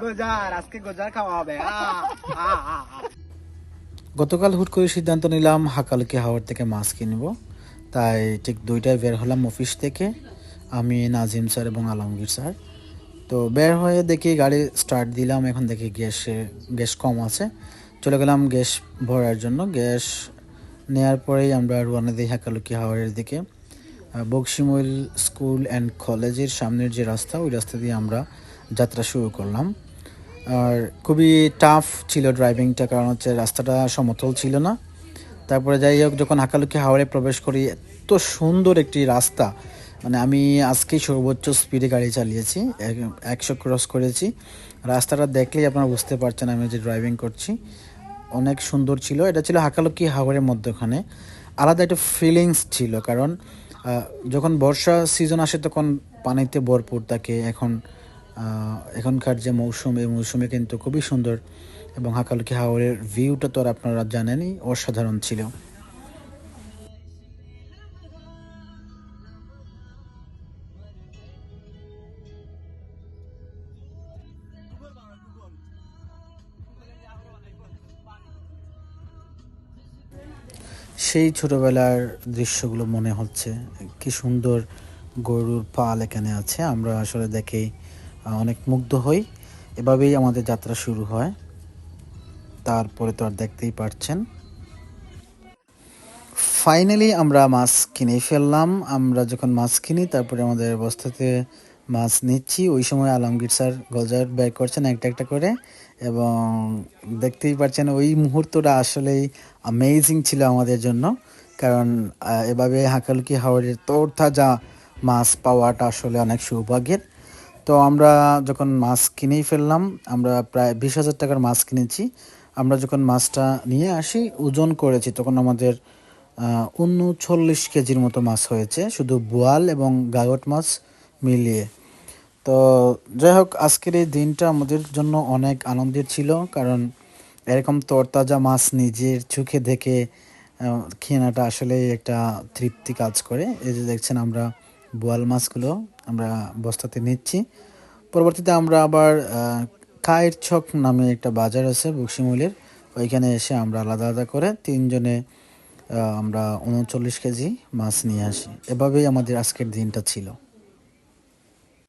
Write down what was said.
গোজার আজকে গোজার খাওয়া হবে। গতকাল হুট করে সিদ্ধান্ত নিলাম হাকালুকি হাওর থেকে মাছ কিনবো, তাই ঠিক 2টায় বের হলাম অফিস থেকে, আমি, নাজিম স্যার এবং আলমগীর স্যার। তো বের হয়ে দেখি গাড়ি স্টার্ট দিলাম, এখন দেখি গ্যাস কম আছে। চলে গেলাম গ্যাস ভরার জন্য। গ্যাস নেওয়ার পরেই আমরা রওনা দিই হাকালুকি হাওরের দিকে। বক্সিমুল স্কুল অ্যান্ড কলেজের সামনের যে রাস্তা, ওই রাস্তা দিয়ে আমরা যাত্রা শুরু করলাম। আর খুবই টাফ ছিল ড্রাইভিংটা, কারণ হচ্ছে রাস্তাটা সমতল ছিল না। তারপরে যাই হোক, যখন হাকালুকি হাওরে প্রবেশ করি, এত সুন্দর একটি রাস্তা, মানে আমি আজকেই সর্বোচ্চ স্পিডে গাড়ি চালিয়েছি, 100 ক্রস করেছি। রাস্তাটা দেখলেই আপনারা বুঝতে পারছেন আমি যে ড্রাইভিং করছি। অনেক সুন্দর ছিল। এটা ছিল হাকালুকি হাওরের মধ্যখানে, আলাদা একটা ফিলিংস ছিল, কারণ যখন বর্ষা সিজন আসে তখন পানিতে ভরপুর থাকে। এখনকার যে মৌসুম, এই মৌসুমে কিন্তু খুবই সুন্দর, এবং হাকালুকি হাওরের ভিউটা তো আর আপনারা জানেনই, অসাধারণ ছিল। সেই ছোটবেলার দৃশ্যগুলো মনে হচ্ছে, কি সুন্দর গরুর পাল এখানে আছে। আমরা আসলে দেখেই অনেক মুগ্ধ হই। এভাবেই আমাদের যাত্রা শুরু হয়। তারপরে তো আর দেখতেই পারছেন, ফাইনালি আমরা মাছ কিনে ফেললাম। আমরা যখন মাছ কিনি, তারপরে আমাদের বস্তাতে মাছ নিচ্ছি, ওই সময় আলমগীর স্যার গজার বের করছেন একটা একটা করে, এবং দেখতেই পাচ্ছেন ওই মুহূর্তটা আসলেই অ্যামেজিং ছিল আমাদের জন্য। কারণ এভাবে হাকালুকি হাওরের তরতাজা মাছ পাওয়াটা আসলে অনেক সৌভাগ্যের। তো আমরা যখন মাছ কিনেই ফেললাম, আমরা প্রায় 20,000 টাকার মাছ কিনেছি। আমরা যখন মাছটা নিয়ে আসি, ওজন করেছি, তখন আমাদের 39 কেজির মতো মাছ হয়েছে, শুধু বোয়াল এবং গাগট মাছ মিলিয়ে। তো যাই হোক, আজকের এই দিনটা আমাদের জন্য অনেক আনন্দের ছিল, কারণ এরকম তরতাজা মাছ নিজের চোখে দেখে কেনাটা আসলে একটা তৃপ্তি কাজ করে। এই যে দেখছেন, আমরা বোয়াল মাছগুলো আমরা বস্তাতে নিচ্ছি। পরবর্তীতে আমরা আবার কায়ের ছক নামে একটা বাজার আছে বক্সিমুলের, ওইখানে এসে আমরা আলাদা আলাদা করে 3 জনে আমরা 39 কেজি মাছ নিয়ে আসি। এভাবেই আমাদের আজকের দিনটা ছিল।